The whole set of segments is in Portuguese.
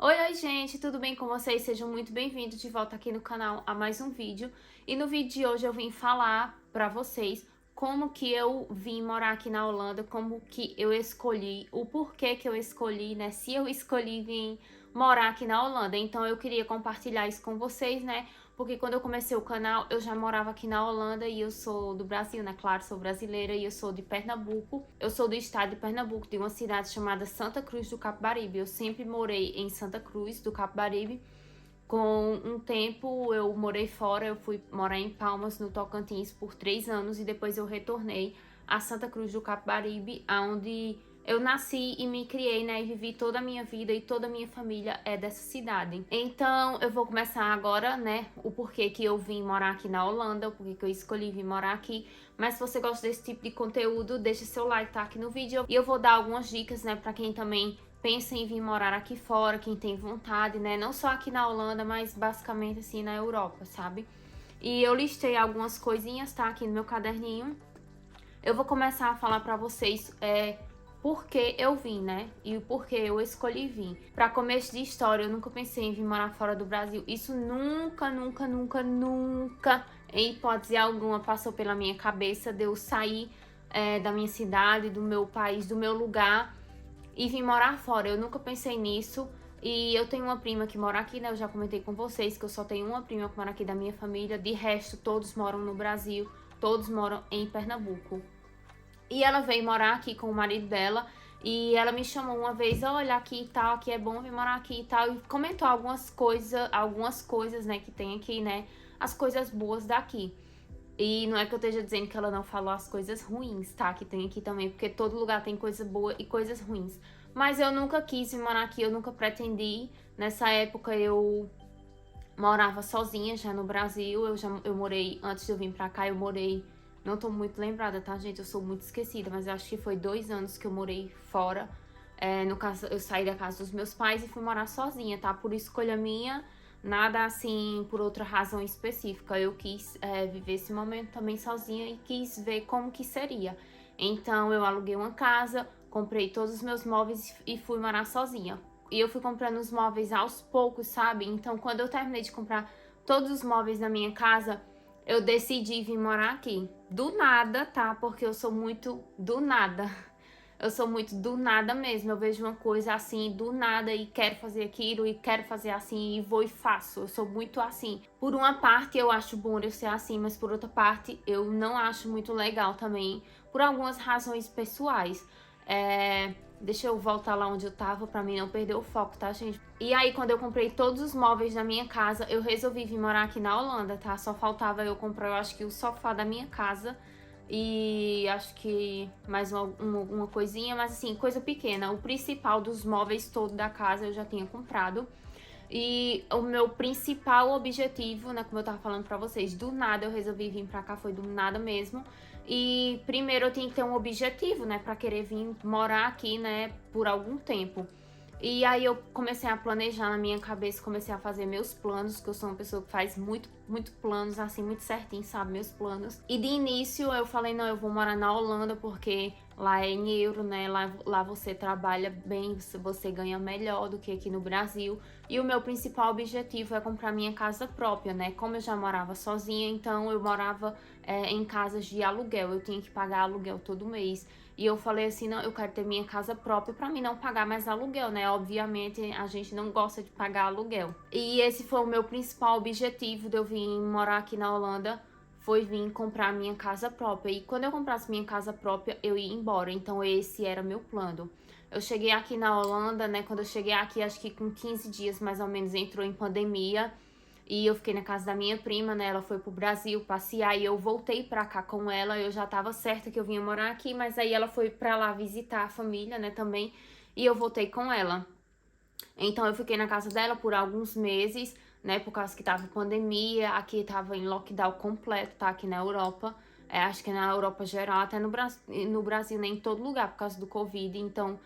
Oi, gente, tudo bem com vocês? Sejam muito bem-vindos de volta aqui no canal a mais um vídeo. E no vídeo de hoje eu vim falar pra vocês como que eu vim morar aqui na Holanda, como que eu escolhi, o porquê que eu escolhi, né? Se eu escolhi vir morar aqui na Holanda. Então eu queria compartilhar isso com vocês, né? Porque quando eu comecei o canal, eu já morava aqui na Holanda e eu sou do Brasil, né? Claro, sou brasileira e eu sou de Pernambuco. Eu sou do estado de Pernambuco, de uma cidade chamada Santa Cruz do Capibaribe. Eu sempre morei em Santa Cruz do Capibaribe. Com um tempo eu morei fora, eu fui morar em Palmas, no Tocantins, por 3 anos e depois eu retornei a Santa Cruz do Capibaribe, onde eu nasci e me criei, né, e vivi toda a minha vida e toda a minha família é dessa cidade. Então eu vou começar agora, né, o porquê que eu vim morar aqui na Holanda, o porquê que eu escolhi vir morar aqui. Mas se você gosta desse tipo de conteúdo, deixa seu like, tá, aqui no vídeo. E eu vou dar algumas dicas, né, pra quem também pensa em vir morar aqui fora, quem tem vontade, né, não só aqui na Holanda, mas basicamente assim na Europa, sabe? E eu listei algumas coisinhas, tá, aqui no meu caderninho. Eu vou começar a falar pra vocês por que eu vim, né? E o porquê eu escolhi vir. Pra começo de história, eu nunca pensei em vir morar fora do Brasil. Isso nunca, nunca, nunca, nunca, em hipótese alguma, passou pela minha cabeça de eu sair da minha cidade, do meu país, do meu lugar e vir morar fora. Eu nunca pensei nisso. E eu tenho uma prima que mora aqui, né? Eu já comentei com vocês que eu só tenho uma prima que mora aqui da minha família. De resto, todos moram no Brasil, todos moram em Pernambuco. E ela veio morar aqui com o marido dela. E ela me chamou uma vez, olha, aqui e tal, aqui é bom vir morar aqui e tal. E comentou algumas coisas, né, que tem aqui, né? As coisas boas daqui. E não é que eu esteja dizendo que ela não falou as coisas ruins, tá? Que tem aqui também, porque todo lugar tem coisa boa e coisas ruins. Mas eu nunca quis vir morar aqui, eu nunca pretendi. Nessa época eu morava sozinha já no Brasil. Eu morei, antes de eu vir pra cá, eu morei. Não tô muito lembrada, tá, gente? Eu sou muito esquecida, mas eu acho que foi 2 anos que eu morei fora. No caso, eu saí da casa dos meus pais e fui morar sozinha, tá? Por escolha minha, nada assim por outra razão específica. Eu quis viver esse momento também sozinha e quis ver como que seria. Então eu aluguei uma casa, comprei todos os meus móveis e fui morar sozinha. E eu fui comprando os móveis aos poucos, sabe? Então quando eu terminei de comprar todos os móveis na minha casa, eu decidi vir morar aqui. Do nada, tá? Porque eu sou muito do nada. Eu sou muito do nada mesmo. Eu vejo uma coisa assim, do nada, e quero fazer aquilo, e quero fazer assim, e vou e faço. Eu sou muito assim. Por uma parte, eu acho bom eu ser assim, mas por outra parte, eu não acho muito legal também, por algumas razões pessoais. Deixa eu voltar lá onde eu tava pra mim não perder o foco, tá, gente? E aí, quando eu comprei todos os móveis da minha casa, eu resolvi vir morar aqui na Holanda, tá? Só faltava eu comprar, eu acho que o sofá da minha casa e acho que mais uma coisinha, mas assim, coisa pequena. O principal dos móveis todo da casa eu já tinha comprado. E o meu principal objetivo, né, como eu tava falando pra vocês, do nada eu resolvi vir pra cá, foi do nada mesmo. E primeiro eu tinha que ter um objetivo, né, pra querer vir morar aqui, né, por algum tempo. E aí eu comecei a planejar na minha cabeça, comecei a fazer meus planos, que eu sou uma pessoa que faz muito planos, assim, muito certinho, sabe, meus planos. E de início eu falei, não, eu vou morar na Holanda porque lá é em euro, né, lá você trabalha bem, você ganha melhor do que aqui no Brasil. E o meu principal objetivo é comprar minha casa própria, né, como eu já morava sozinha, então eu morava em casas de aluguel, eu tinha que pagar aluguel todo mês. E eu falei assim, não, eu quero ter minha casa própria pra mim não pagar mais aluguel, né? Obviamente, a gente não gosta de pagar aluguel. E esse foi o meu principal objetivo de eu vir morar aqui na Holanda, foi vir comprar minha casa própria. E quando eu comprasse minha casa própria, eu ia embora. Então esse era meu plano. Eu cheguei aqui na Holanda, né? Quando eu cheguei aqui, acho que com 15 dias mais ou menos, entrou em pandemia. E eu fiquei na casa da minha prima, né? Ela foi pro Brasil passear e eu voltei pra cá com ela. Eu já tava certa que eu vinha morar aqui, mas aí ela foi pra lá visitar a família, né, também. E eu voltei com ela. Então eu fiquei na casa dela por alguns meses, né, por causa que tava pandemia. Aqui tava em lockdown completo, tá? Aqui na Europa. Acho que na Europa geral, até no Brasil, nem em todo lugar, por causa do Covid. Então,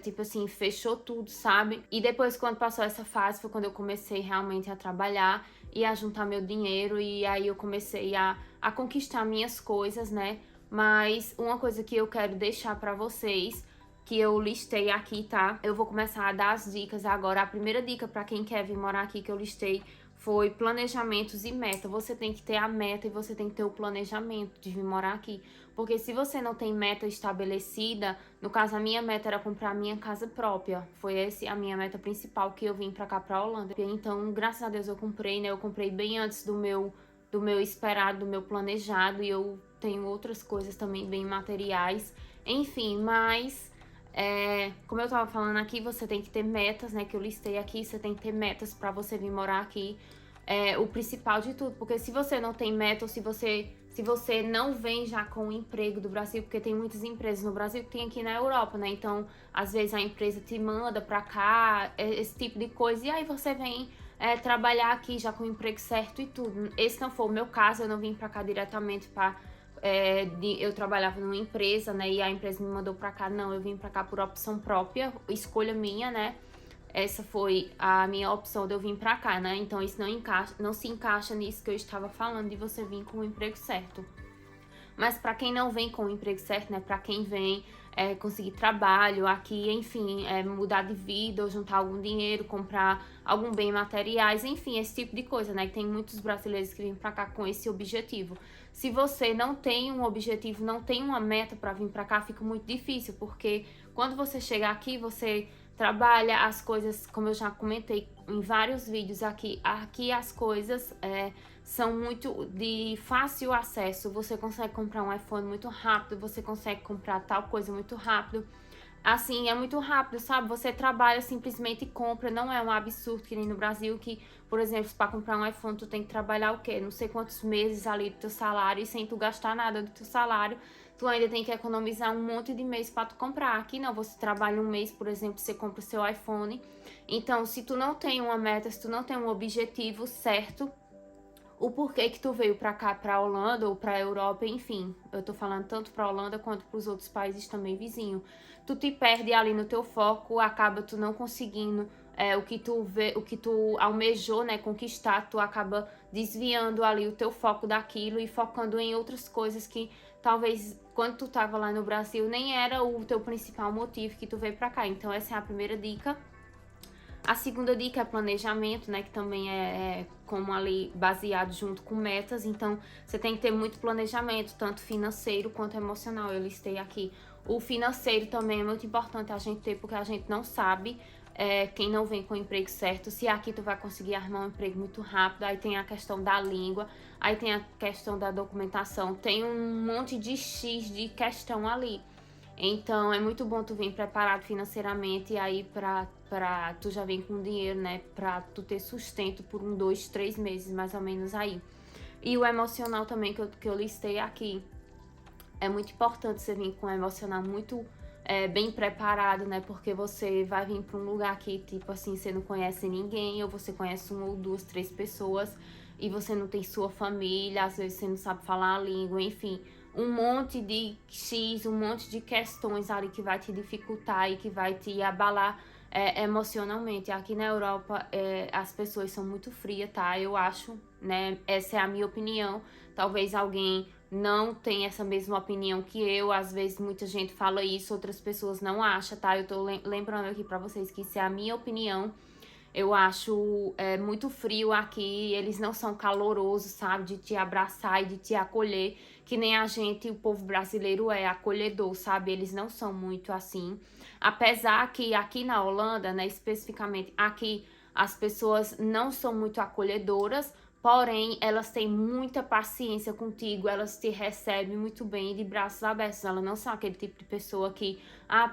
tipo assim, fechou tudo, sabe? E depois, quando passou essa fase, foi quando eu comecei realmente a trabalhar e a juntar meu dinheiro. E aí eu comecei a conquistar minhas coisas, né? Mas uma coisa que eu quero deixar pra vocês, que eu listei aqui, tá? Eu vou começar a dar as dicas agora. A primeira dica para quem quer vir morar aqui que eu listei foi planejamentos e meta. Você tem que ter a meta e você tem que ter o planejamento de vir morar aqui. Porque se você não tem meta estabelecida, no caso a minha meta era comprar a minha casa própria. Foi essa a minha meta principal que eu vim pra cá, pra Holanda. Então, graças a Deus eu comprei, né? Eu comprei bem antes do meu esperado, do meu planejado. E eu tenho outras coisas também bem materiais. Enfim, mas... como eu tava falando aqui, você tem que ter metas, né, que eu listei aqui, você tem que ter metas pra você vir morar aqui, o principal de tudo, porque se você não tem meta, ou se você não vem já com o emprego do Brasil, porque tem muitas empresas no Brasil que tem aqui na Europa, né, então, às vezes a empresa te manda pra cá, esse tipo de coisa, e aí você vem trabalhar aqui já com o emprego certo e tudo. Esse não foi o meu caso, eu não vim pra cá diretamente pra... eu trabalhava numa empresa, né, e a empresa me mandou pra cá. Não, eu vim pra cá por opção própria, escolha minha, né, essa foi a minha opção de eu vir pra cá, né, então isso não se encaixa nisso que eu estava falando, de você vir com o emprego certo. Mas para quem não vem com o emprego certo, né, para quem vem conseguir trabalho aqui, enfim, mudar de vida, ou juntar algum dinheiro, comprar algum bem materiais, enfim, esse tipo de coisa, né, que tem muitos brasileiros que vêm para cá com esse objetivo. Se você não tem um objetivo, não tem uma meta para vir para cá, fica muito difícil, porque quando você chegar aqui, você trabalha as coisas, como eu já comentei em vários vídeos aqui as coisas são muito de fácil acesso. Você consegue comprar um iPhone muito rápido, você consegue comprar tal coisa muito rápido. Assim, é muito rápido, sabe? Você trabalha simplesmente e compra, não é um absurdo que nem no Brasil, que, por exemplo, para comprar um iPhone tu tem que trabalhar o quê? Não sei quantos meses ali do teu salário, e sem tu gastar nada do teu salário, tu ainda tem que economizar um monte de mês para tu comprar. Aqui não, você trabalha um mês, por exemplo, você compra o seu iPhone. Então, se tu não tem uma meta, se tu não tem um objetivo certo, o porquê que tu veio pra cá, pra Holanda ou pra Europa, enfim, eu tô falando tanto pra Holanda quanto pros outros países também vizinhos. Tu te perde ali no teu foco, acaba tu não conseguindo o que tu almejou, né, conquistar, tu acaba desviando ali o teu foco daquilo e focando em outras coisas que talvez quando tu tava lá no Brasil nem era o teu principal motivo que tu veio pra cá. Então essa é a primeira dica. A segunda dica é planejamento, né, que também é como ali baseado junto com metas. Então, você tem que ter muito planejamento, tanto financeiro quanto emocional. Eu listei aqui. O financeiro também é muito importante a gente ter, porque a gente não sabe, quem não vem com o emprego certo, se aqui tu vai conseguir arrumar um emprego muito rápido. Aí tem a questão da língua, aí tem a questão da documentação. Tem um monte de X de questão ali. Então, é muito bom tu vir preparado financeiramente e aí pra tu já vir com dinheiro, né? Pra tu ter sustento por 1, 2, 3 meses, mais ou menos aí. E o emocional também, que eu listei aqui. É muito importante você vir com um emocional muito bem preparado, né? Porque você vai vir pra um lugar que, tipo assim, você não conhece ninguém, ou você conhece 1 ou 2, 3 pessoas, e você não tem sua família, às vezes você não sabe falar a língua, enfim, um monte de X, um monte de questões ali que vai te dificultar e que vai te abalar emocionalmente. Aqui na Europa as pessoas são muito frias, tá? Eu acho, né? Essa é a minha opinião. Talvez alguém não tenha essa mesma opinião que eu. Às vezes muita gente fala isso, outras pessoas não acham, tá? Eu tô lembrando aqui pra vocês que isso é a minha opinião. Eu acho muito frio aqui, eles não são calorosos, sabe? De te abraçar e de te acolher, que nem a gente, o povo brasileiro é acolhedor, sabe? Eles não são muito assim. Apesar que aqui na Holanda, né, especificamente aqui, as pessoas não são muito acolhedoras, porém, elas têm muita paciência contigo, elas te recebem muito bem de braços abertos. Elas não são aquele tipo de pessoa que,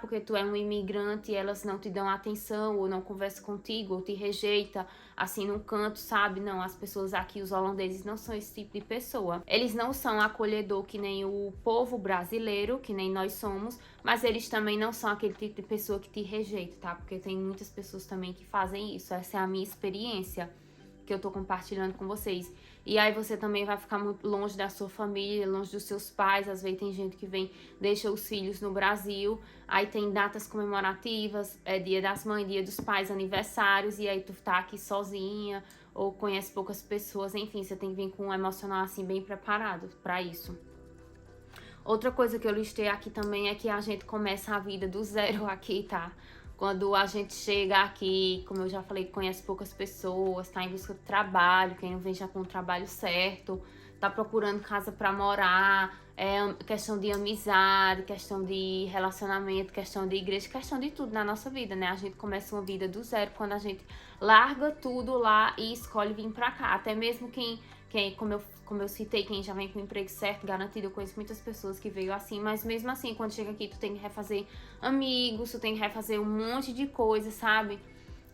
porque tu é um imigrante, elas não te dão atenção, ou não conversam contigo, ou te rejeita, assim, num canto, sabe? Não, as pessoas aqui, os holandeses, não são esse tipo de pessoa. Eles não são acolhedor que nem o povo brasileiro, que nem nós somos, mas eles também não são aquele tipo de pessoa que te rejeita, tá? Porque tem muitas pessoas também que fazem isso. Essa é a minha experiência que eu tô compartilhando com vocês. E aí você também vai ficar muito longe da sua família, longe dos seus pais. Às vezes tem gente que vem, deixa os filhos no Brasil, aí tem datas comemorativas, Dia das Mães, Dia dos Pais, aniversários, e aí tu tá aqui sozinha, ou conhece poucas pessoas, enfim, você tem que vir com um emocional assim bem preparado pra isso. Outra coisa que eu listei aqui também é que a gente começa a vida do zero aqui, tá? Quando a gente chega aqui, como eu já falei, conhece poucas pessoas, tá em busca de trabalho, quem não vem já com o trabalho certo, tá procurando casa pra morar, questão de amizade, questão de relacionamento, questão de igreja, questão de tudo na nossa vida, né? A gente começa uma vida do zero quando a gente larga tudo lá e escolhe vir pra cá. Até mesmo como eu citei, quem já vem com o emprego certo, garantido, eu conheço muitas pessoas que veio assim, mas mesmo assim, quando chega aqui, tu tem que refazer amigos, tu tem que refazer um monte de coisa, sabe?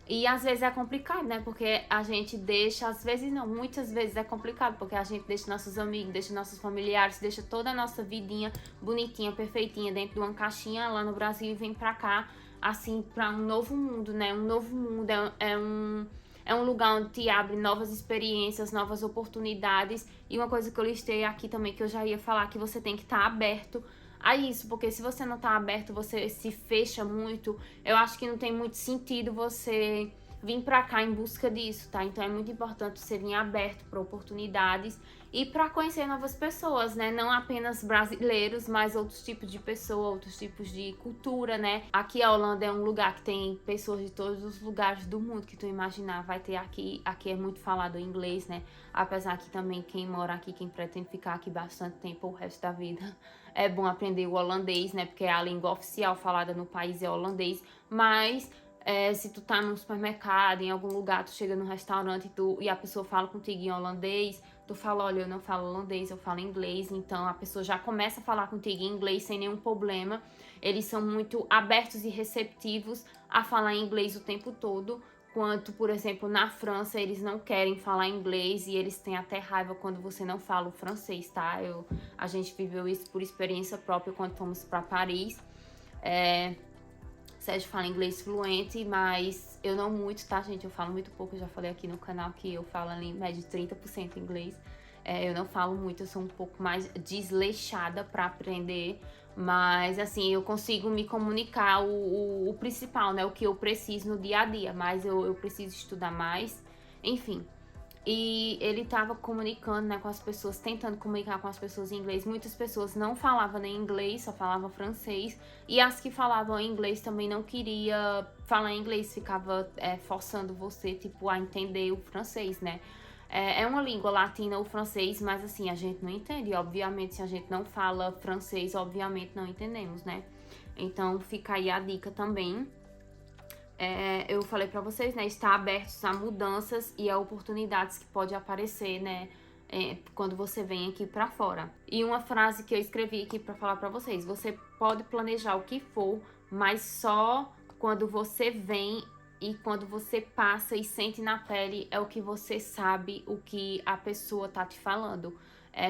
E às vezes é complicado, né? Porque a gente deixa, às vezes não, muitas vezes é complicado, porque a gente deixa nossos amigos, deixa nossos familiares, deixa toda a nossa vidinha bonitinha, perfeitinha, dentro de uma caixinha lá no Brasil e vem pra cá, assim, pra um novo mundo, né? Um novo mundo é um lugar onde te abre novas experiências, novas oportunidades. E uma coisa que eu listei aqui também, que eu já ia falar, que você tem que estar aberto a isso, porque se você não tá aberto, você se fecha muito, eu acho que não tem muito sentido você vir pra cá em busca disso, tá? Então é muito importante você vir aberto para oportunidades e para conhecer novas pessoas, né? Não apenas brasileiros, mas outros tipos de pessoas, outros tipos de cultura, né? Aqui a Holanda é um lugar que tem pessoas de todos os lugares do mundo que tu imaginar, vai ter aqui. Aqui é muito falado inglês, né? Apesar que também quem mora aqui, quem pretende ficar aqui bastante tempo, o resto da vida, é bom aprender o holandês, né? Porque a língua oficial falada no país é holandês, mas se tu tá num supermercado, em algum lugar, tu chega num restaurante e a pessoa fala contigo em holandês, tu fala, olha, eu não falo holandês, eu falo inglês, então a pessoa já começa a falar contigo em inglês sem nenhum problema. Eles são muito abertos e receptivos a falar inglês o tempo todo, quanto, por exemplo, na França, eles não querem falar inglês e eles têm até raiva quando você não fala o francês, tá? A gente viveu isso por experiência própria quando fomos para Paris. Sérgio fala inglês fluente, mas eu não muito, tá, gente? Eu falo muito pouco, eu já falei aqui no canal que eu falo ali em média de 30% inglês. Eu não falo muito, eu sou um pouco mais desleixada para aprender, mas assim, eu consigo me comunicar o principal, né? O que eu preciso no dia a dia, mas eu preciso estudar mais, enfim. E ele tava comunicando, né, com as pessoas, tentando comunicar com as pessoas em inglês. Muitas pessoas não falavam nem inglês, só falavam francês. E as que falavam inglês também não queria falar inglês, ficava forçando você, tipo, a entender o francês, né? É uma língua latina, o francês, mas assim, a gente não entende. Obviamente, se a gente não fala francês, obviamente não entendemos, né? Então, fica aí a dica também. Eu falei pra vocês, né, estar abertos a mudanças e a oportunidades que pode aparecer, né, quando você vem aqui pra fora. E uma frase que eu escrevi aqui pra falar pra vocês: você pode planejar o que for, mas só quando você vem e quando você passa e sente na pele é o que você sabe o que a pessoa tá te falando.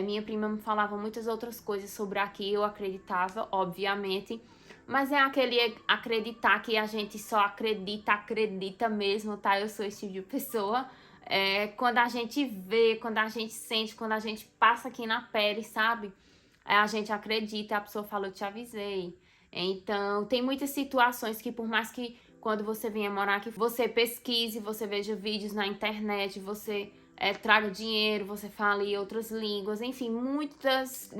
Minha prima me falava muitas outras coisas sobre aqui, eu acreditava, obviamente, mas é aquele acreditar que a gente só acredita mesmo, tá? Eu sou esse tipo de pessoa. Quando a gente vê, quando a gente sente, quando a gente passa aqui na pele, sabe? A gente acredita, a pessoa fala, eu te avisei. Então, tem muitas situações que por mais que quando você venha morar aqui, você pesquise, você veja vídeos na internet, você traga dinheiro, você fale outras línguas, enfim, muitas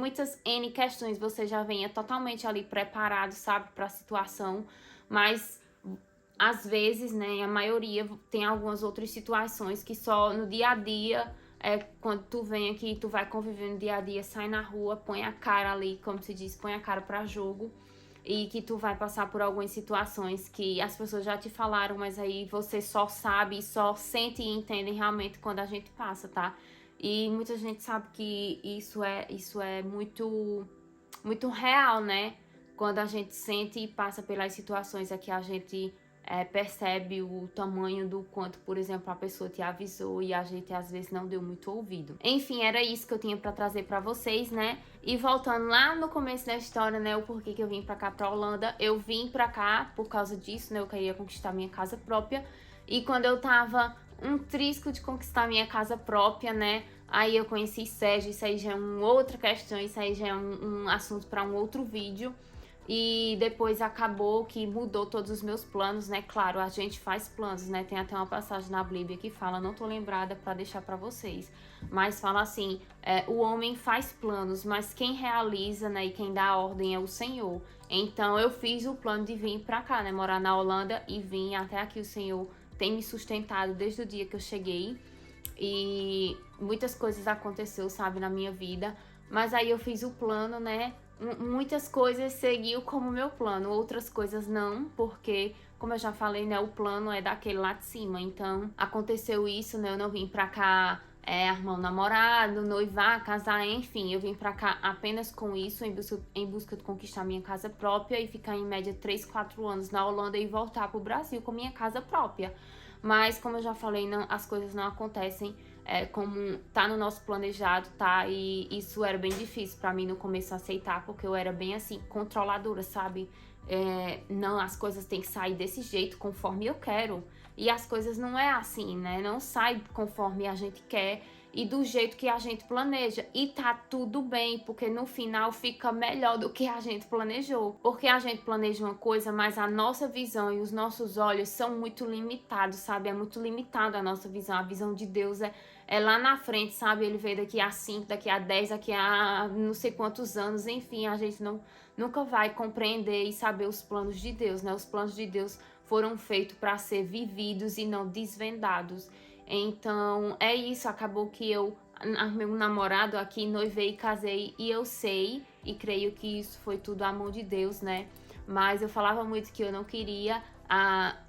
N questões, você já venha totalmente ali preparado, sabe, para a situação, mas às vezes, né, a maioria tem algumas outras situações que só no dia a dia, quando tu vem aqui, tu vai conviver no dia a dia, sai na rua, põe a cara ali, como se diz, põe a cara para jogo, e que tu vai passar por algumas situações que as pessoas já te falaram, mas aí você só sabe e só sente e entende realmente quando a gente passa, tá? E muita gente sabe que isso é muito real, né? Quando a gente sente e passa pelas situações aqui, a gente percebe o tamanho do quanto, por exemplo, a pessoa te avisou e a gente às vezes não deu muito ouvido. Enfim, era isso que eu tinha pra trazer pra vocês, né? E voltando lá no começo da história, né, o porquê que eu vim pra cá, pra Holanda, eu vim pra cá por causa disso, né, eu queria conquistar minha casa própria. E quando eu tava um trisco de conquistar minha casa própria, né, aí eu conheci Sérgio, isso aí já é uma outra questão, isso aí já é um assunto pra um outro vídeo. E depois acabou que mudou todos os meus planos, né? Claro, a gente faz planos, né? Tem até uma passagem na Bíblia que fala, não tô lembrada para deixar para vocês, mas fala assim, o homem faz planos, mas quem realiza, né, e quem dá a ordem é o Senhor. Então eu fiz o plano de vir para cá, né? Morar na Holanda e vim até aqui. O Senhor tem me sustentado desde o dia que eu cheguei e muitas coisas aconteceu, sabe, na minha vida. Mas aí eu fiz o plano, né? Muitas coisas seguiu como meu plano, outras coisas não, porque, como eu já falei, né, o plano é daquele lá de cima. Então, aconteceu isso, né, eu não vim pra cá arrumar um namorado, noivar, casar, enfim, eu vim pra cá apenas com isso, em busca de conquistar minha casa própria e ficar em média 3, 4 anos na Holanda e voltar pro Brasil com minha casa própria. Mas, como eu já falei, não, as coisas não acontecem como tá no nosso planejado, tá? E isso era bem difícil pra mim no começo aceitar, porque eu era bem assim, controladora, sabe? Não, as coisas têm que sair desse jeito, conforme eu quero. E as coisas não é assim, né? Não sai conforme a gente quer e do jeito que a gente planeja. E tá tudo bem, porque no final fica melhor do que a gente planejou. Porque a gente planeja uma coisa, mas a nossa visão e os nossos olhos são muito limitados, sabe? É muito limitado a nossa visão. A visão de Deus é lá na frente, sabe? Ele veio daqui a 5, daqui a 10, daqui a não sei quantos anos. Enfim, a gente nunca vai compreender e saber os planos de Deus, né? Os planos de Deus foram feitos para ser vividos e não desvendados. Então, é isso, acabou que eu arrumei um namorado aqui, noivei e casei, e eu sei e creio que isso foi tudo a mão de Deus, né? Mas eu falava muito que eu não queria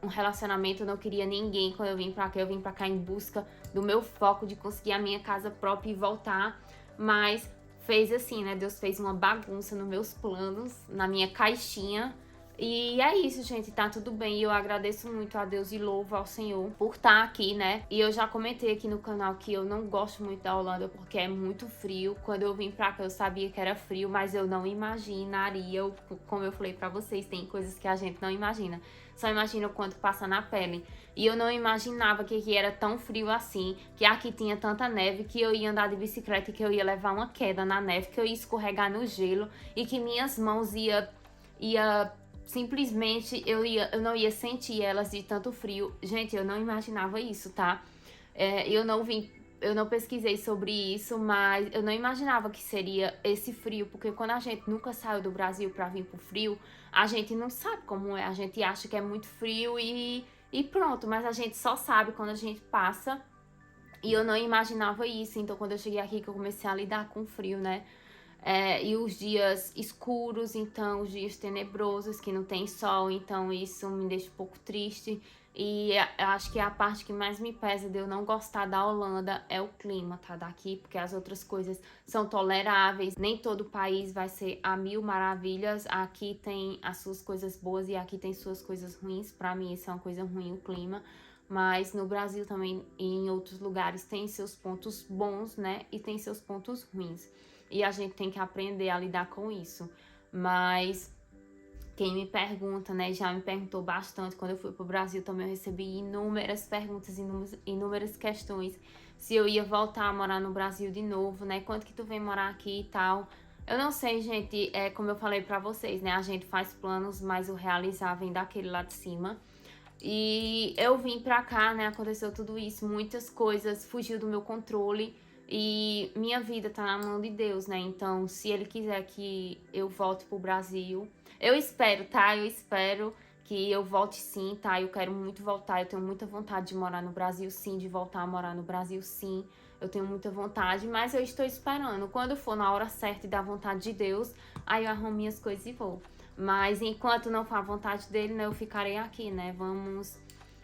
um relacionamento, eu não queria ninguém quando eu vim pra cá. Eu vim pra cá em busca do meu foco de conseguir a minha casa própria e voltar, mas fez assim, né? Deus fez uma bagunça nos meus planos, na minha caixinha. E é isso, gente, tá tudo bem. E eu agradeço muito a Deus e louvo ao Senhor por estar aqui, né? E eu já comentei aqui no canal que eu não gosto muito da Holanda porque é muito frio. Quando eu vim pra cá eu sabia que era frio, mas eu não imaginaria, como eu falei pra vocês, tem coisas que a gente não imagina. Só imagina o quanto passa na pele. E eu não imaginava que era tão frio assim, que aqui tinha tanta neve, que eu ia andar de bicicleta e que eu ia levar uma queda na neve, que eu ia escorregar no gelo e que minhas mãos ia simplesmente eu não ia sentir elas de tanto frio. Gente, eu não imaginava isso, tá? Eu não pesquisei sobre isso, mas eu não imaginava que seria esse frio, porque quando a gente nunca saiu do Brasil pra vir pro frio, a gente não sabe como é. A gente acha que é muito frio e pronto, mas a gente só sabe quando a gente passa. E eu não imaginava isso, então quando eu cheguei aqui que eu comecei a lidar com o frio, né? E os dias escuros, então os dias tenebrosos, que não tem sol, então isso me deixa um pouco triste. E eu acho que a parte que mais me pesa de eu não gostar da Holanda é o clima, tá? Daqui, porque as outras coisas são toleráveis. Nem todo país vai ser a mil maravilhas. Aqui tem as suas coisas boas e aqui tem suas coisas ruins. Pra mim isso é uma coisa ruim, o clima. Mas no Brasil também e em outros lugares tem seus pontos bons, né? E tem seus pontos ruins. E a gente tem que aprender a lidar com isso. Mas quem me pergunta, né, já me perguntou bastante. Quando eu fui pro Brasil também eu recebi inúmeras perguntas, inúmeras questões. Se eu ia voltar a morar no Brasil de novo, né? Quando que tu vem morar aqui e tal. Eu não sei, gente, como eu falei pra vocês, né? A gente faz planos, mas o realizar vem daquele lá de cima. E eu vim pra cá, né? Aconteceu tudo isso, muitas coisas fugiu do meu controle. E minha vida tá na mão de Deus, né? Então, se Ele quiser que eu volte pro Brasil, eu espero, tá? Eu espero que eu volte sim, tá? Eu quero muito voltar, eu tenho muita vontade de morar no Brasil sim, de voltar a morar no Brasil sim. Eu tenho muita vontade, mas eu estou esperando. Quando for na hora certa e da vontade de Deus, aí eu arrumo minhas coisas e vou. Mas enquanto não for a vontade dele, né, eu ficarei aqui, né? Vamos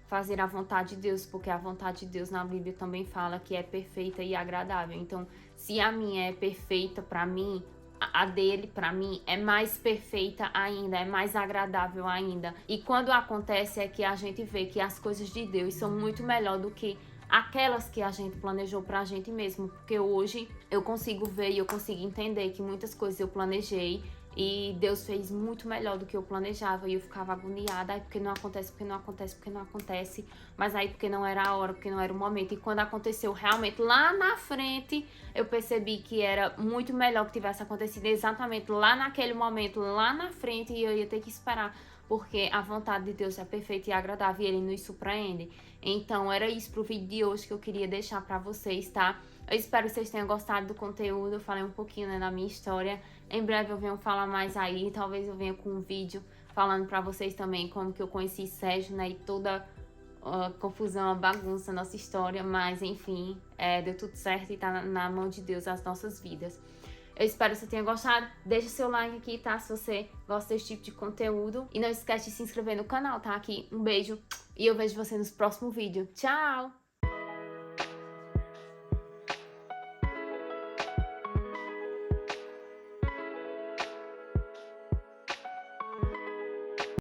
fazer a vontade de Deus, porque a vontade de Deus na Bíblia também fala que é perfeita e agradável. Então, se a minha é perfeita pra mim, a dele pra mim é mais perfeita ainda, é mais agradável ainda. E quando acontece é que a gente vê que as coisas de Deus são muito melhor do que aquelas que a gente planejou pra gente mesmo, porque hoje eu consigo ver e eu consigo entender que muitas coisas eu planejei E Deus fez muito melhor do que eu planejava. E eu ficava agoniada. Aí porque não acontece, porque não acontece, porque não acontece. Mas aí porque não era a hora, porque não era o momento. E quando aconteceu realmente lá na frente, eu percebi que era muito melhor que tivesse acontecido exatamente lá naquele momento, lá na frente. E eu ia ter que esperar. Porque a vontade de Deus é perfeita e agradável e Ele nos surpreende. Então era isso pro vídeo de hoje que eu queria deixar pra vocês, tá? Eu espero que vocês tenham gostado do conteúdo. Eu falei um pouquinho, né, da minha história. Em breve eu venho falar mais aí. Talvez eu venha com um vídeo falando pra vocês também como que eu conheci Sérgio, né? E toda a confusão, a bagunça, a nossa história. Mas enfim, deu tudo certo e tá na mão de Deus as nossas vidas. Eu espero que você tenha gostado. Deixa seu like aqui, tá? Se você gosta desse tipo de conteúdo. E não esquece de se inscrever no canal, tá? Aqui, um beijo. E eu vejo você nos próximos vídeos. Tchau!